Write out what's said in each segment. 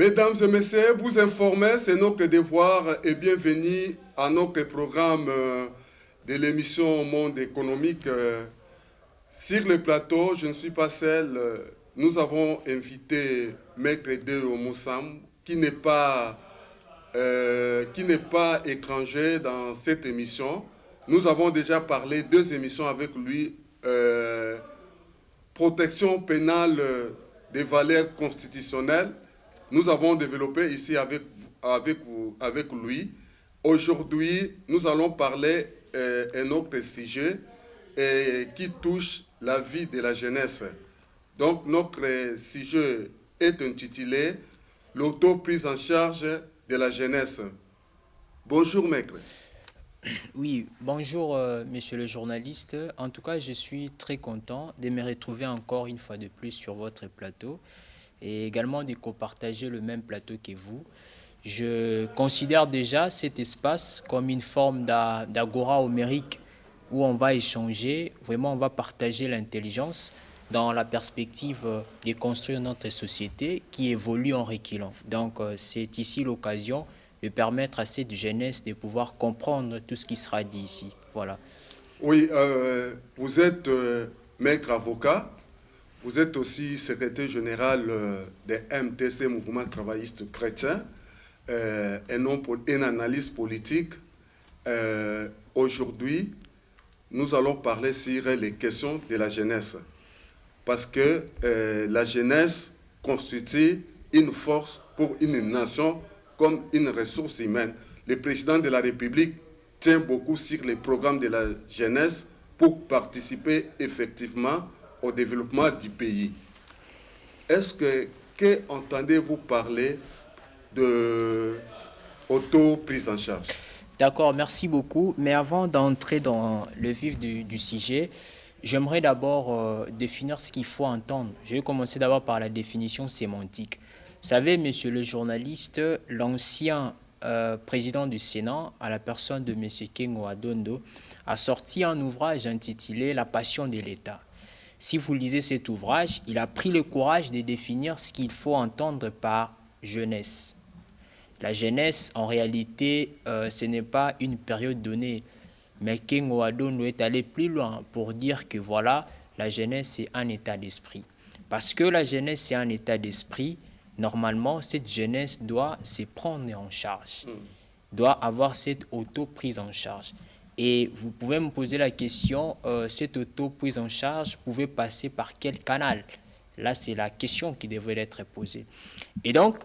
Mesdames et messieurs, vous informer, c'est notre devoir et bienvenue à notre programme de l'émission Monde économique. Sur le plateau, je ne suis pas seul. Nous avons invité Maître Deo Moussam, qui n'est pas étranger dans cette émission. Nous avons déjà parlé 2 émissions avec lui. Protection pénale des valeurs constitutionnelles. Nous avons développé ici avec lui. Aujourd'hui, nous allons parler d'un autre sujet qui touche la vie de la jeunesse. Donc, notre sujet est intitulé « L'auto-prise en charge de la jeunesse ». Bonjour, maître. Oui, bonjour, monsieur le journaliste. En tout cas, je suis très content de me retrouver encore une fois de plus sur votre plateau et également de copartager le même plateau que vous. Je considère déjà cet espace comme une forme d'agora homérique où on va échanger, vraiment on va partager l'intelligence dans la perspective de construire notre société qui évolue en reculant. Donc c'est ici l'occasion de permettre à cette jeunesse de pouvoir comprendre tout ce qui sera dit ici. Voilà. Oui, vous êtes maître avocat. Vous êtes aussi secrétaire général de MTC, Mouvement Travailliste Chrétien, un analyste politique. Aujourd'hui, nous allons parler sur les questions de la jeunesse. Parce que la jeunesse constitue une force pour une nation comme une ressource humaine. Le président de la République tient beaucoup sur les programmes de la jeunesse pour participer effectivement au développement du pays. Qu'entendez-vous parler de auto-prise en charge? D'accord, merci beaucoup. Mais avant d'entrer dans le vif du sujet, j'aimerais d'abord définir ce qu'il faut entendre. Je vais commencer d'abord par la définition sémantique. Vous savez, monsieur le journaliste, l'ancien président du Sénat, à la personne de M. Kengo Adondo, a sorti un ouvrage intitulé « La passion de l'État ». Si vous lisez cet ouvrage, il a pris le courage de définir ce qu'il faut entendre par jeunesse. La jeunesse, en réalité, ce n'est pas une période donnée. Mais Kengo Adondo est allé plus loin pour dire que voilà, la jeunesse, c'est un état d'esprit. Parce que la jeunesse, c'est un état d'esprit, normalement, cette jeunesse doit se prendre en charge, doit avoir cette auto-prise en charge. Et vous pouvez me poser la question, cette auto-prise en charge pouvait passer par quel canal? Là, c'est la question qui devrait être posée. Et donc,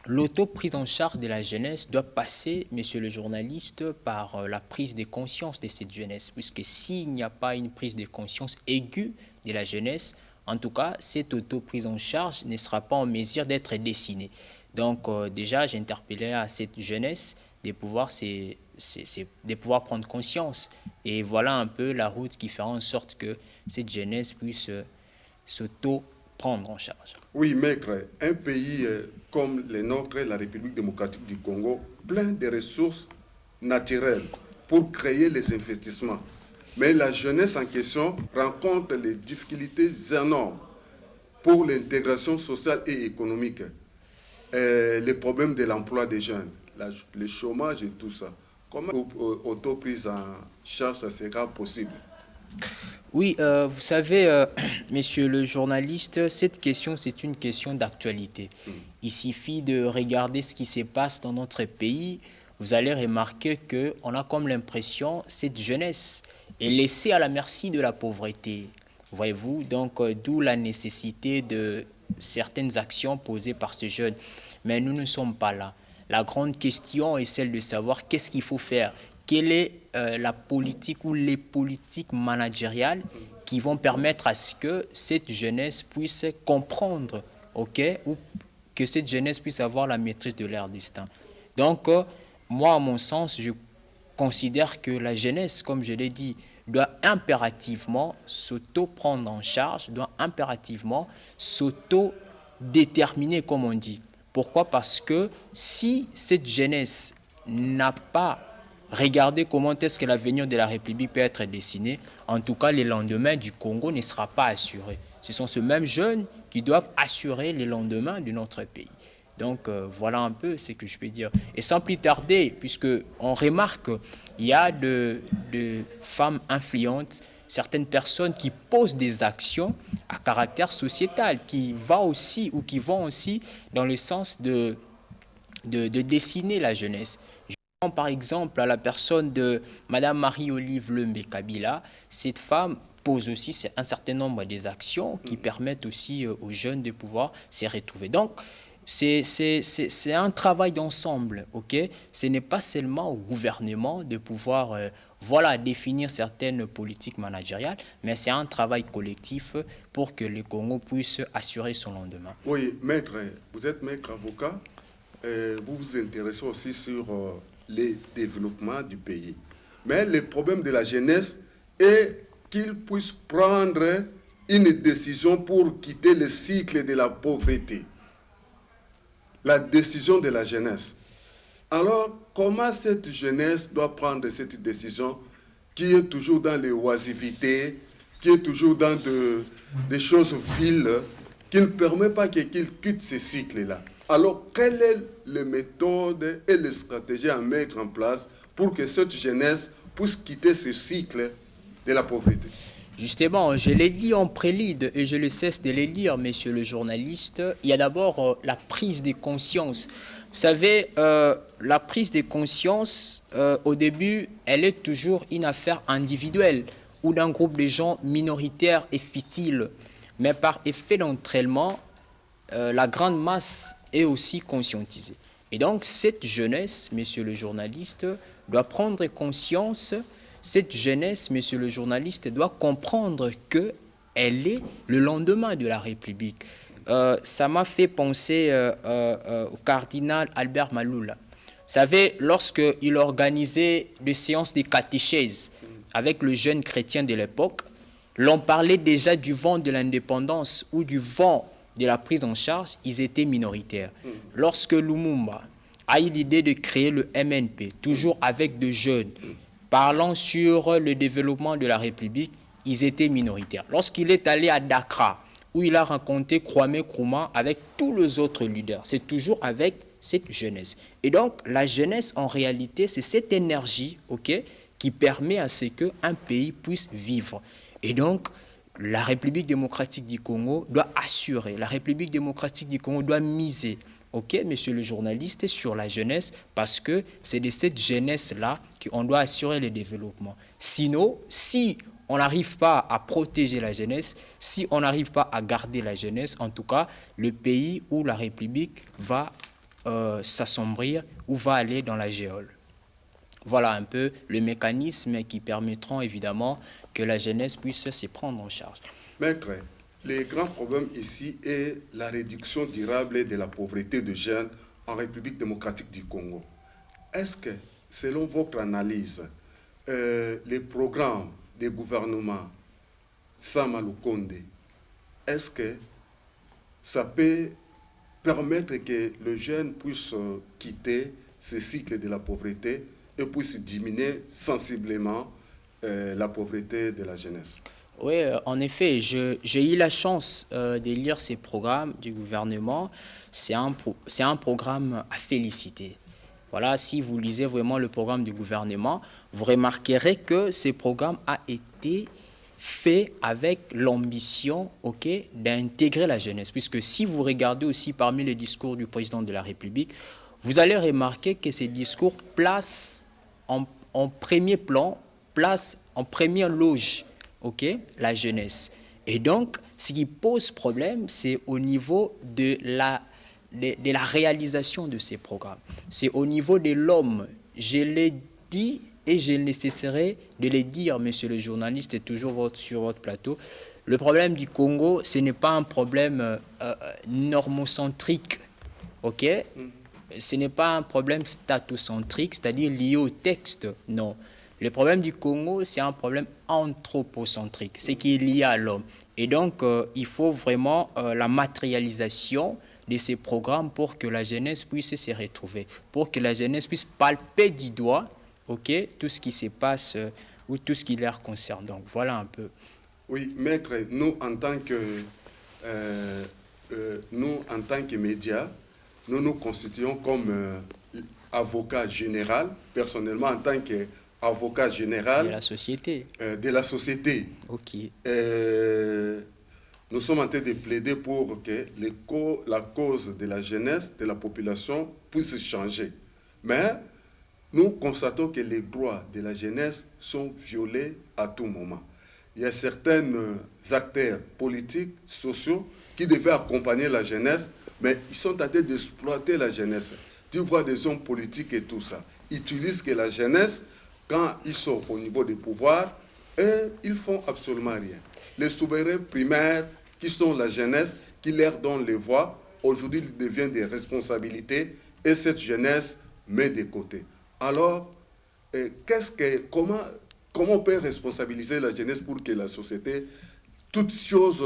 l'auto-prise en charge de la jeunesse doit passer, monsieur le journaliste, par la prise de conscience de cette jeunesse. Puisque s'il n'y a pas une prise de conscience aiguë de la jeunesse, en tout cas, cette auto-prise en charge ne sera pas en mesure d'être dessinée. Donc, déjà, j'interpellais à cette jeunesse de pouvoir prendre conscience. Et voilà un peu la route qui fera en sorte que cette jeunesse puisse s'auto-prendre en charge. Oui, maître, un pays comme le nôtre, la République démocratique du Congo, plein de ressources naturelles pour créer les investissements. Mais la jeunesse en question rencontre les difficultés énormes pour l'intégration sociale et économique. Les problèmes de l'emploi des jeunes, le chômage et tout ça. Comment auto-prise en charge, ça sera possible? Oui, vous savez, monsieur le journaliste, cette question, c'est une question d'actualité. Il suffit de regarder ce qui se passe dans notre pays. Vous allez remarquer qu'on a comme l'impression, cette jeunesse est laissée à la merci de la pauvreté. Voyez-vous, donc d'où la nécessité de certaines actions posées par ces jeunes. Mais nous ne sommes pas là. La grande question est celle de savoir qu'est-ce qu'il faut faire. Quelle est la politique ou les politiques managériales qui vont permettre à ce que cette jeunesse puisse comprendre, okay, ou que cette jeunesse puisse avoir la maîtrise de leur destin. Donc, moi, à mon sens, je considère que la jeunesse, comme je l'ai dit, doit impérativement s'auto-prendre en charge, doit impérativement s'auto-déterminer, comme on dit. Pourquoi? Parce que si cette jeunesse n'a pas regardé comment est-ce que l'avenir de la République peut être dessiné, en tout cas, le lendemain du Congo ne sera pas assuré. Ce sont ces mêmes jeunes qui doivent assurer le lendemain de notre pays. Donc voilà un peu ce que je peux dire. Et sans plus tarder, puisque on remarque qu'il y a de femmes influentes, certaines personnes qui posent des actions à caractère sociétal, qui vont aussi dans le sens de dessiner la jeunesse. Je prends par exemple à la personne de Madame Marie-Olive Lembe Kabila. Cette femme pose aussi un certain nombre des actions qui permettent aussi aux jeunes de pouvoir se retrouver. Donc, c'est un travail d'ensemble, ok? Ce n'est pas seulement au gouvernement de pouvoir voilà, définir certaines politiques managériales, mais c'est un travail collectif pour que le Congo puisse assurer son lendemain. Oui, maître, vous êtes maître avocat, vous vous intéressez aussi sur les développements du pays. Mais le problème de la jeunesse est qu'il puisse prendre une décision pour quitter le cycle de la pauvreté. La décision de la jeunesse. Alors, comment cette jeunesse doit prendre cette décision qui est toujours dans les oisivetés, qui est toujours dans des choses viles, qui ne permet pas qu'il quitte ce cycle-là? Alors, quelle est la méthode et les stratégies à mettre en place pour que cette jeunesse puisse quitter ce cycle de la pauvreté? Justement, je l'ai dit en prélude et je ne cesse de le dire, monsieur le journaliste. Il y a d'abord la prise de conscience. Vous savez, la prise de conscience, au début, elle est toujours une affaire individuelle ou d'un groupe de gens minoritaires et futiles. Mais par effet d'entraînement, la grande masse est aussi conscientisée. Et donc, cette jeunesse, monsieur le journaliste, doit prendre conscience. Cette jeunesse, monsieur le journaliste, doit comprendre qu'elle est le lendemain de la République. Ça m'a fait penser au cardinal Albert Maloula. Vous savez, lorsqu'il organisait des séances de catéchèse avec le jeune chrétien de l'époque, l'on parlait déjà du vent de l'indépendance ou du vent de la prise en charge, ils étaient minoritaires. Lorsque Lumumba a eu l'idée de créer le MNP, toujours avec des jeunes, parlant sur le développement de la République, ils étaient minoritaires. Lorsqu'il est allé à Dakar, où il a rencontré Kwame Nkrumah avec tous les autres leaders, c'est toujours avec cette jeunesse. Et donc, la jeunesse, en réalité, c'est cette énergie, ok, qui permet à ce qu'un pays puisse vivre. Et donc, la République démocratique du Congo doit assurer, la République démocratique du Congo doit miser, ok, monsieur le journaliste, sur la jeunesse, parce que c'est de cette jeunesse-là qu'on doit assurer le développement. Sinon, si on n'arrive pas à protéger la jeunesse, si on n'arrive pas à garder la jeunesse, en tout cas, le pays ou la République va s'assombrir ou va aller dans la géole. Voilà un peu le mécanisme qui permettront évidemment que la jeunesse puisse se prendre en charge. Maître, le grand problème ici est la réduction durable de la pauvreté de jeunes en République démocratique du Congo. Est-ce que, selon votre analyse, les programmes des gouvernements Sama Lukonde, est-ce que ça peut permettre que le jeune puisse quitter ce cycle de la pauvreté et puisse diminuer sensiblement la pauvreté de la jeunesse? Oui, en effet, j'ai eu la chance de lire ces programmes du gouvernement. C'est un programme à féliciter. Voilà, si vous lisez vraiment le programme du gouvernement, vous remarquerez que ce programme a été fait avec l'ambition, ok, d'intégrer la jeunesse. Puisque si vous regardez aussi parmi les discours du président de la République, vous allez remarquer que ces discours placent en premier plan, placent en première loge, ok, la jeunesse. Et donc, ce qui pose problème, c'est au niveau de la réalisation de ces programmes. C'est au niveau de l'homme. Je l'ai dit et je ne cesserai de le dire, monsieur le journaliste, et toujours sur votre plateau. Le problème du Congo, ce n'est pas un problème normocentrique, ok? Ce n'est pas un problème statocentrique, c'est-à-dire lié au texte, non. Le problème du Congo, c'est un problème anthropocentrique, ce qui est lié à l'homme. Et donc, il faut vraiment la matérialisation de ces programmes pour que la jeunesse puisse se retrouver, pour que la jeunesse puisse palper du doigt, ok, tout ce qui se passe ou tout ce qui leur concerne. Donc, voilà un peu. Oui, maître, nous, en tant que médias, nous nous constituons comme avocat général, personnellement en tant qu'avocat général De la société. De la société. Ok. Nous sommes en train de plaider pour que la cause de la jeunesse, de la population puisse changer. Mais nous constatons que les droits de la jeunesse sont violés à tout moment. Il y a certains acteurs politiques, sociaux, qui devaient accompagner la jeunesse, mais ils sont en train d'exploiter la jeunesse. Tu vois des hommes politiques et tout ça. Ils utilisent que la jeunesse, quand ils sont au niveau des pouvoirs, et ils font absolument rien. Les souverains primaires, qui sont la jeunesse, qui leur donnent les voix, aujourd'hui ils deviennent des responsabilités, et cette jeunesse met de côté. Alors, comment on peut responsabiliser la jeunesse pour que la société, toutes choses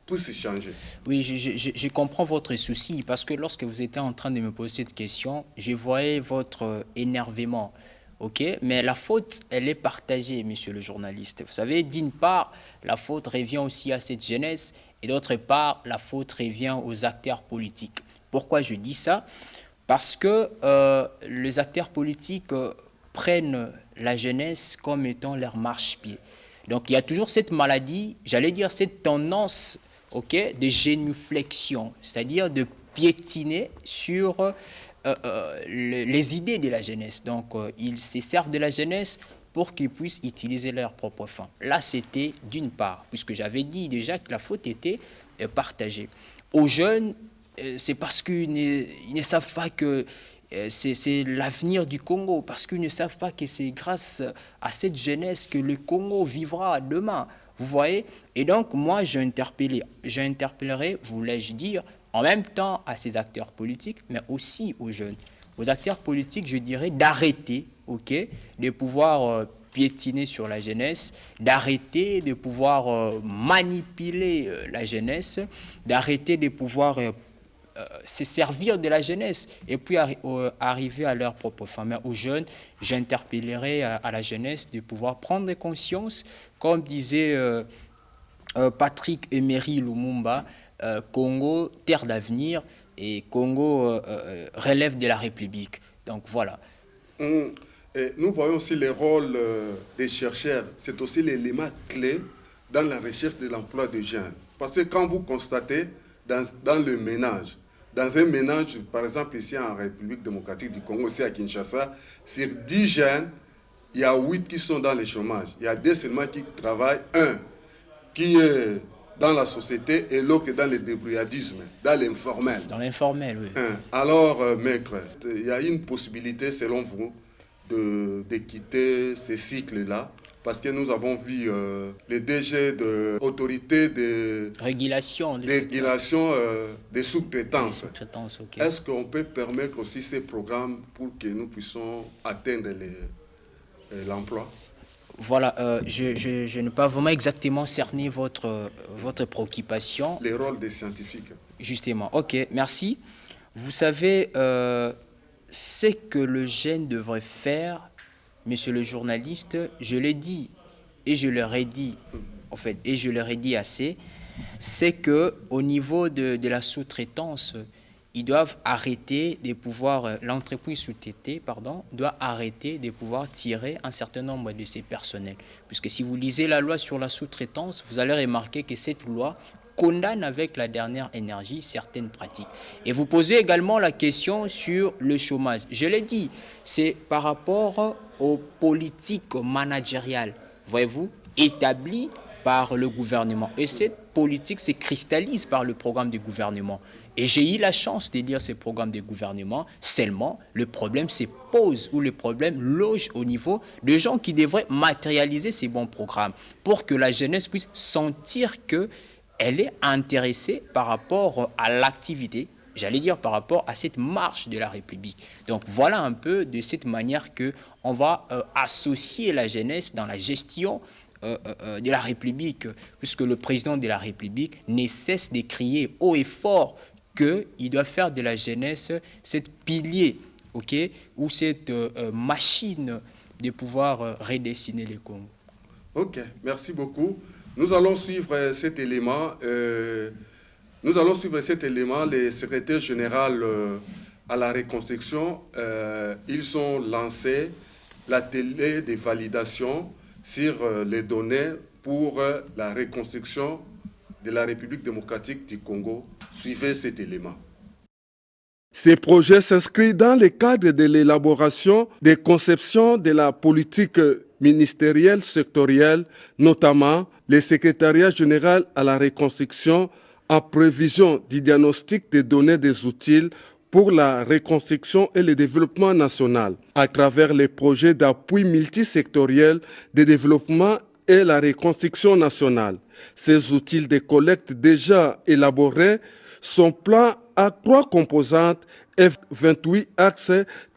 puissent changer? Oui, je comprends votre souci parce que lorsque vous étiez en train de me poser cette question, je voyais votre énervement. Ok, mais la faute, elle est partagée, monsieur le journaliste. Vous savez, d'une part, la faute revient aussi à cette jeunesse et d'autre part, la faute revient aux acteurs politiques. Pourquoi je dis ça? Parce que les acteurs politiques prennent la jeunesse comme étant leur marchepied. Donc, il y a toujours cette maladie, j'allais dire cette tendance, de génuflexion, c'est-à-dire de piétiner sur les idées de la jeunesse. Donc, ils se servent de la jeunesse pour qu'ils puissent utiliser leurs propres fins. Là, c'était d'une part, puisque j'avais dit déjà que la faute était partagée. Aux jeunes, c'est parce qu'ils ne savent pas que c'est l'avenir du Congo, parce qu'ils ne savent pas que c'est grâce à cette jeunesse que le Congo vivra demain. Vous voyez? Et donc, moi, j'interpellerai, voulais-je dire, en même temps à ces acteurs politiques, mais aussi aux jeunes. Aux acteurs politiques, je dirais d'arrêter, de pouvoir piétiner sur la jeunesse, d'arrêter de pouvoir manipuler la jeunesse, d'arrêter de pouvoir se servir de la jeunesse et puis arriver à leur propre fin. Mais aux jeunes, j'interpellerai à la jeunesse de pouvoir prendre conscience, comme disait Patrick Emery Lumumba, Congo, terre d'avenir, et Congo relève de la République. Donc voilà. Et nous voyons aussi le rôle des chercheurs. C'est aussi l'élément clé dans la recherche de l'emploi des jeunes. Parce que quand vous constatez dans le ménage, dans un ménage, par exemple ici en République démocratique du Congo, ici à Kinshasa, sur 10 jeunes, il y a 8 qui sont dans le chômage. Il y a 2 seulement qui travaillent, 1 qui est dans la société et l'autre dans le débrouillardisme, dans l'informel. Dans l'informel, oui. Alors, maître, il y a une possibilité, selon vous, de quitter ces cycles-là, parce que nous avons vu les DG de l'autorité de régulation des sous-traitances. Est-ce qu'on peut permettre aussi ces programmes pour que nous puissions atteindre l'emploi? Voilà, je n'ai pas vraiment exactement cerné votre préoccupation. Les rôles des scientifiques. Justement, ok, merci. Vous savez, ce que le jeune devrait faire, monsieur le journaliste, je l'ai dit et je leur ai dit, en fait, et je leur ai dit assez, c'est qu'au niveau de la sous-traitance, ils doivent arrêter de pouvoir, l'entreprise sous-traitée, doit arrêter de pouvoir tirer un certain nombre de ses personnels. Puisque si vous lisez la loi sur la sous-traitance, vous allez remarquer que cette loi condamne avec la dernière énergie certaines pratiques. Et vous posez également la question sur le chômage. Je l'ai dit, c'est par rapport aux politiques managériales, voyez-vous, établies par le gouvernement. Et cette politique se cristallise par le programme du gouvernement. Et j'ai eu la chance de lire ce programme de gouvernement, seulement le problème se pose ou le problème loge au niveau de gens qui devraient matérialiser ces bons programmes pour que la jeunesse puisse sentir qu'elle est intéressée par rapport à l'activité, j'allais dire par rapport à cette marche de la République. Donc voilà un peu de cette manière qu'on va associer la jeunesse dans la gestion de la République, puisque le président de la République ne cesse de crier haut et fort qu'il doit faire de la jeunesse cette pilier, ou cette machine de pouvoir redessiner le Congo. Ok, merci beaucoup. Nous allons suivre cet élément. Nous allons suivre cet élément. Les secrétaires généraux à la reconstruction, ils ont lancé l'atelier de validation sur les données pour la reconstruction de la République démocratique du Congo. Suivez cet élément. Ces projets s'inscrivent dans le cadre de l'élaboration des conceptions de la politique ministérielle sectorielle, notamment le secrétariat général à la reconstruction en prévision du diagnostic des données des outils pour la reconstruction et le développement national, à travers les projets d'appui multisectoriel de développement et la reconstruction nationale. Ces outils de collecte déjà élaborés sont plans à 3 composantes et 28 axes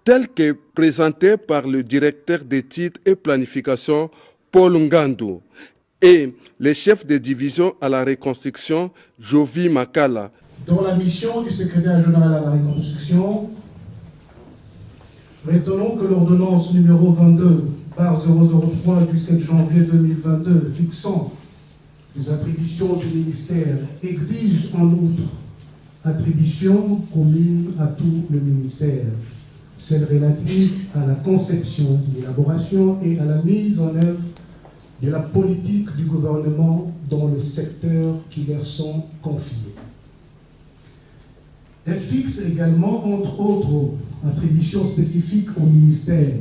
tels que présentés par le directeur d'études et planification Paul Ngandou et le chef de division à la reconstruction Jovi Makala. Dans la mission du secrétaire général à la reconstruction, retenons que l'ordonnance numéro 22/003 du 7 janvier 2022 fixant les attributions du ministère exige en outre attributions communes à tout le ministère, celles relatives à la conception, l'élaboration et à la mise en œuvre de la politique du gouvernement dans le secteur qui leur sont confiés. Elle fixe également, entre autres attributions spécifiques au ministère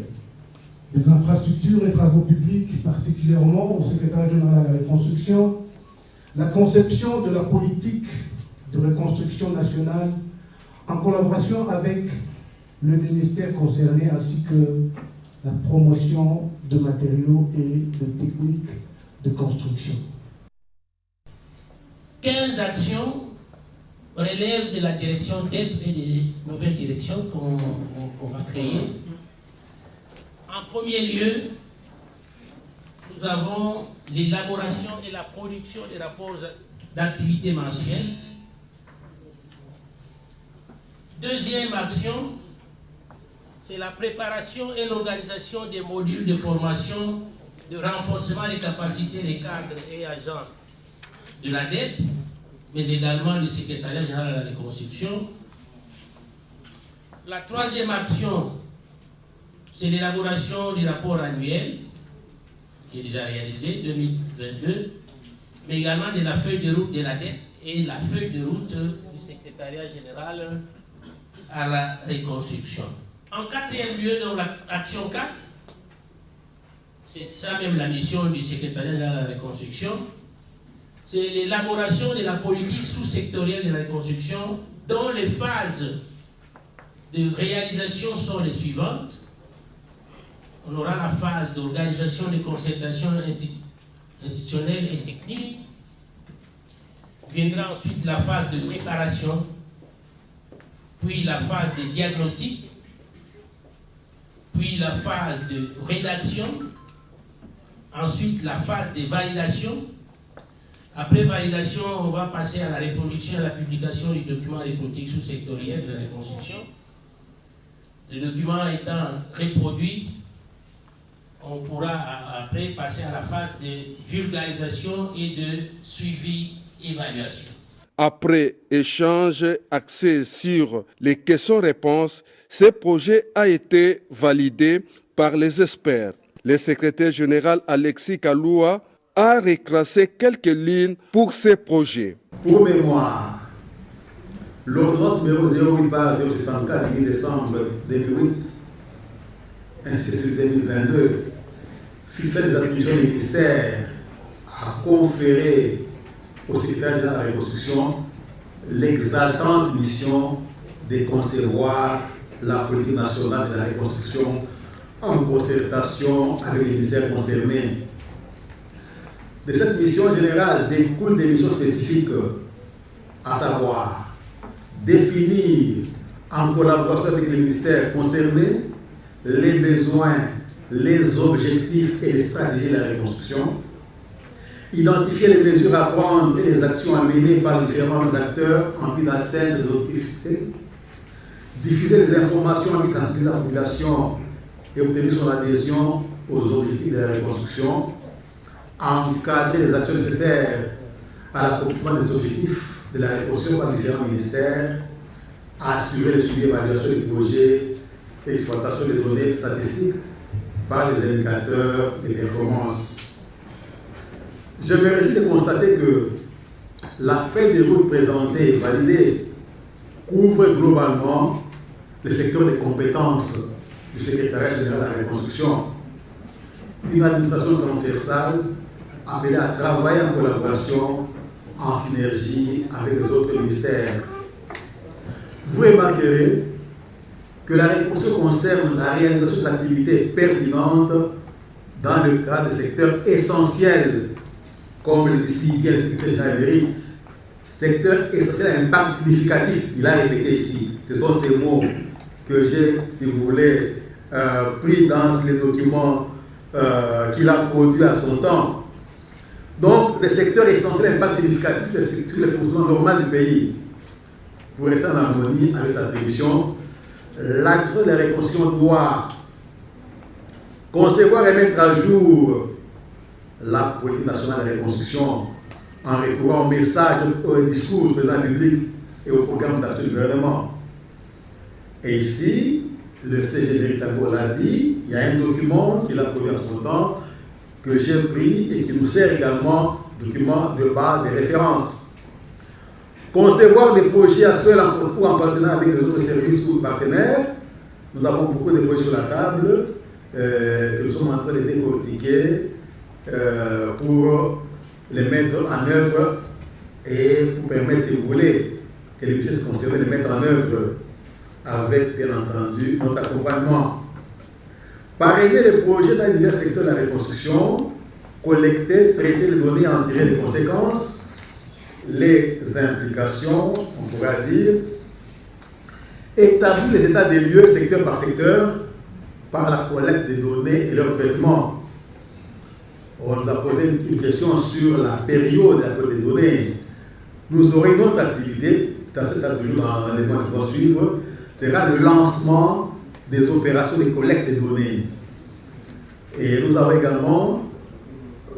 des infrastructures et travaux publics, particulièrement au secrétaire général à la reconstruction, la conception de la politique de reconstruction nationale en collaboration avec le ministère concerné, ainsi que la promotion de matériaux et de techniques de construction. 15 actions relèvent de la direction DEP et des nouvelles directions qu'on va créer. En premier lieu, nous avons l'élaboration et la production des rapports d'activité mensuels. Deuxième action, c'est la préparation et l'organisation des modules de formation de renforcement des capacités des cadres et agents de la DEP, mais également du secrétariat général à la reconstruction. La troisième action, c'est l'élaboration du rapport annuel, qui est déjà réalisé, 2022, mais également de la feuille de route de la DEP et la feuille de route du secrétariat général à la reconstruction. En quatrième lieu, dans l'action 4, c'est ça même la mission du secrétariat général à la reconstruction, c'est l'élaboration de la politique sous-sectorielle de la reconstruction dont les phases de réalisation sont les suivantes. On aura la phase d'organisation de concertation institutionnelle et technique. Viendra ensuite la phase de préparation, puis la phase de diagnostic, puis la phase de rédaction, ensuite la phase de validation. Après validation, on va passer à la reproduction et à la publication du document de politique sous-sectorielle de la reconstruction. Le document étant reproduit, on pourra après passer à la phase de vulgarisation et de suivi-évaluation. Après échange axé sur les questions-réponses, ce projet a été validé par les experts. Le secrétaire général Alexis Kaloua a retracé quelques lignes pour ces projets. Pour mémoire, l'ordonnance numéro 08/074 du décembre 2008, ainsi que sur 2022, fixait les attributions du ministère à conférer au secrétaire général de la reconstruction l'exaltante mission de concevoir la politique nationale de la reconstruction en concertation avec les ministères concernés. De cette mission générale découlent des missions spécifiques, à savoir définir en collaboration avec les ministères concernés les besoins, les objectifs et les stratégies de la reconstruction, identifier les mesures à prendre et les actions à mener par les différents acteurs en vue d'atteindre les objectifs fixés, diffuser les informations en vue de la population et obtenir son adhésion aux objectifs de la reconstruction, encadrer les actions nécessaires à l'accomplissement des objectifs, de la reconstruction par différents ministères, assurer le suivi et l'évaluation des projets et l'exploitation des données statistiques par les indicateurs de performance. Je me réjouis de constater que la feuille de route présentée et validée couvre globalement le secteur des compétences du secrétariat général de la reconstruction. Une administration transversale appelée à travailler en collaboration, en synergie avec les autres ministères. Vous remarquerez que la reconstruction concerne la réalisation d'activités pertinentes dans le cadre de secteurs essentiels, comme le dit le secrétaire général Emery, secteur essentiel à impact significatif, il a répété ici. Ce sont ces mots que j'ai, si vous voulez, pris dans les documents qu'il a produits à son temps. Donc, des secteurs essentiels à impact significatif sur le fonctionnement normal du pays. Pour rester en harmonie avec sa attribution, l'action de la reconstruction doit concevoir et mettre à jour la politique nationale de reconstruction en recourant au message, au discours du président de la République et au programme d'action du gouvernement. Et ici, le CG Véritable l'a dit, il y a un document qu'il a produit en son temps, que j'ai pris et qui nous sert également document de base de référence. Concevoir des projets à seul ou en partenariat avec les autres services ou partenaires. Nous avons beaucoup de projets sur la table que nous sommes en train de décortiquer pour les mettre en œuvre et pour permettre, si vous voulez, que les ministères concernés les mettent en œuvre avec, bien entendu, notre accompagnement. Parrainer les projets dans divers secteurs de la reconstruction, collecter, traiter les données et en tirer les conséquences, les implications, on pourra dire, établir les états des lieux secteur par secteur par la collecte des données et leur traitement. On nous a posé une question sur la période de la collecte des données. Nous aurons une autre activité, ça toujours dans les mois qui vont suivre, sera le lancement des opérations de collecte des données. Et nous avons également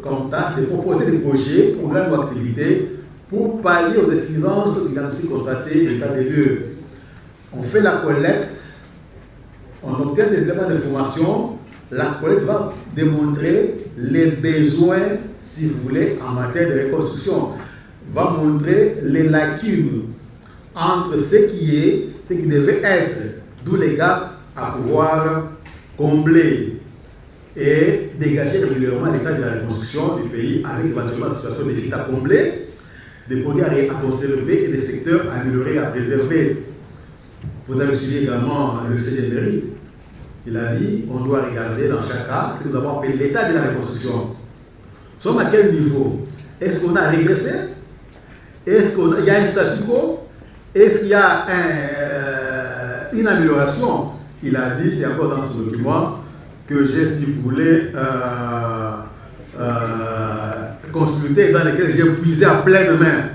comme tâche de proposer des projets, programmes ou activités pour pallier aux exigences du diagnostic constaté de l'état des lieux. On fait la collecte, on obtient des éléments d'information, la collecte va démontrer les besoins, si vous voulez, en matière de reconstruction, va montrer les lacunes entre ce qui devait être, d'où les gaps à pouvoir combler et dégager régulièrement l'état de la reconstruction du pays avec éventuellement une situation de déficit à combler, des produits à conserver et des secteurs à améliorer et à préserver. Vous avez suivi également le CG Emery. Il a dit on doit regarder dans chaque cas ce que nous avons appelé l'état de la reconstruction. Nous sommes à quel niveau? Est-ce qu'on a régressé? Est-ce qu'il y a un statu quo? Est-ce qu'il y a une amélioration? Il a dit, c'est encore dans ce document, que j'ai, si vous voulez, consulté, dans lequel j'ai puisé à pleine main.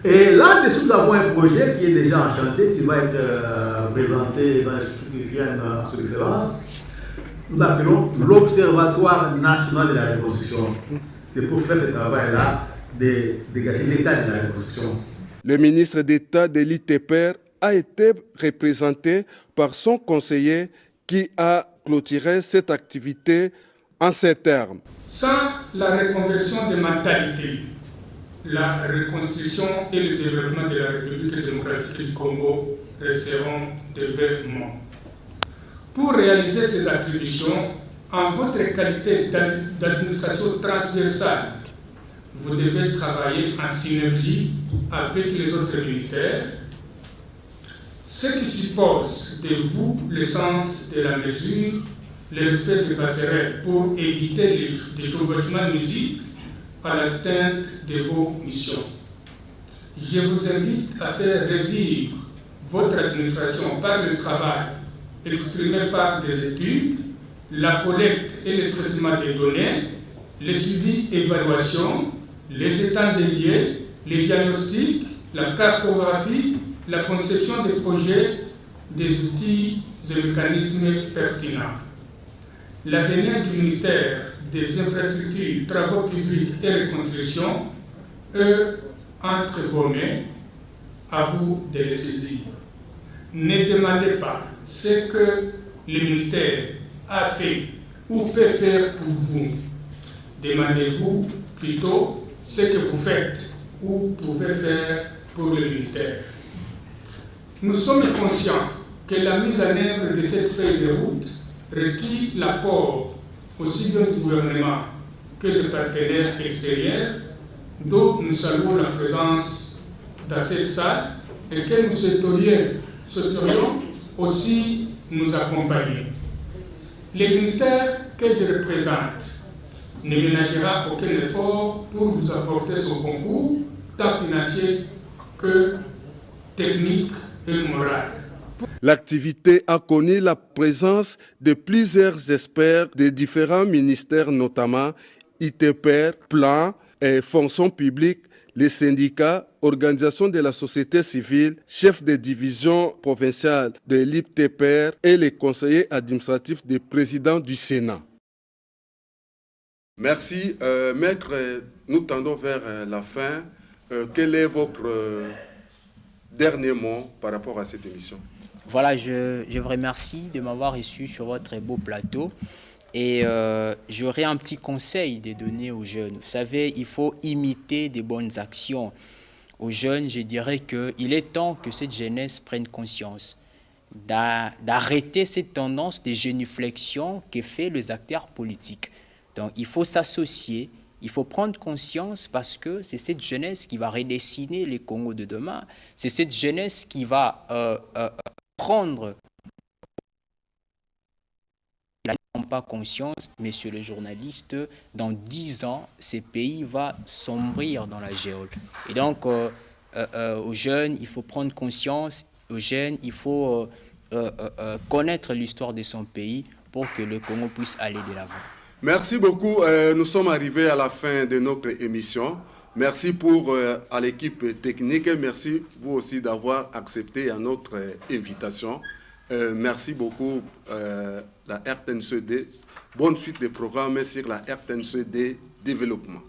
Et là-dessus, nous avons un projet qui est déjà enchanté, qui va être présenté dans les structures qui viennent à son excellence. Nous l'appelons l'Observatoire national de la reconstruction. C'est pour faire ce travail-là, de dégager l'état de la reconstruction. Le ministre d'État de l'ITPR a été représenté par son conseiller qui a clôturé cette activité en ces termes. Sans la reconversion des mentalités, la reconstruction et le développement de la République démocratique du Congo resteront des vœux morts. Pour réaliser ces attributions, en votre qualité d'administration transversale, vous devez travailler en synergie avec les autres ministères, ce qui suppose de vous le sens de la mesure, le respect des passerelles pour éviter les chevauchements nuisibles à l'atteinte de vos missions. Je vous invite à faire revivre votre administration par le travail exprimé par des études, la collecte et le traitement des données, le suivi et évaluation, les états des lieux, les diagnostics, la cartographie, la conception des projets, des outils et mécanismes pertinents. L'avenir du ministère des Infrastructures, Travaux publics et Reconstruction est entre vos mains, à vous de les saisir. Ne demandez pas ce que le ministère a fait ou peut faire pour vous. Demandez-vous plutôt ce que vous faites ou pouvez faire pour le ministère. Nous sommes conscients que la mise en œuvre de cette feuille de route requiert l'apport aussi bien du gouvernement que de partenaires extérieurs, dont nous saluons la présence dans cette salle et que nous souhaiterions aussi nous accompagner. Le ministère que je représente ne ménagera aucun effort pour vous apporter son concours, tant financier que technique et moral. L'activité a connu la présence de plusieurs experts de différents ministères, notamment ITPR, Plan et Fonction publique, les syndicats, organisations de la société civile, chefs de division provinciale de l'ITPR et les conseillers administratifs des présidents du Sénat. Merci. Maître, nous tendons vers la fin. Quel est votre dernier mot par rapport à cette émission? Voilà, je vous remercie de m'avoir reçu sur votre beau plateau. Et j'aurais un petit conseil de donner aux jeunes. Vous savez, il faut imiter des bonnes actions. Aux jeunes, je dirais qu'il est temps que cette jeunesse prenne conscience d'arrêter cette tendance de génuflexion que fait les acteurs politiques. Donc, il faut s'associer, il faut prendre conscience parce que c'est cette jeunesse qui va redessiner les Congo de demain. C'est cette jeunesse qui va prendre... n'ont pas conscience, messieurs les journalistes, dans 10 ans, ce pays va sombrer dans la géole. Et donc, aux jeunes, il faut prendre conscience, aux jeunes, il faut connaître l'histoire de son pays pour que le Congo puisse aller de l'avant. Merci beaucoup. Nous sommes arrivés à la fin de notre émission. Merci à l'équipe technique. Merci vous aussi d'avoir accepté à notre invitation. Merci beaucoup, la RTNCD. Bonne suite des programmes sur la RTNCD Développement.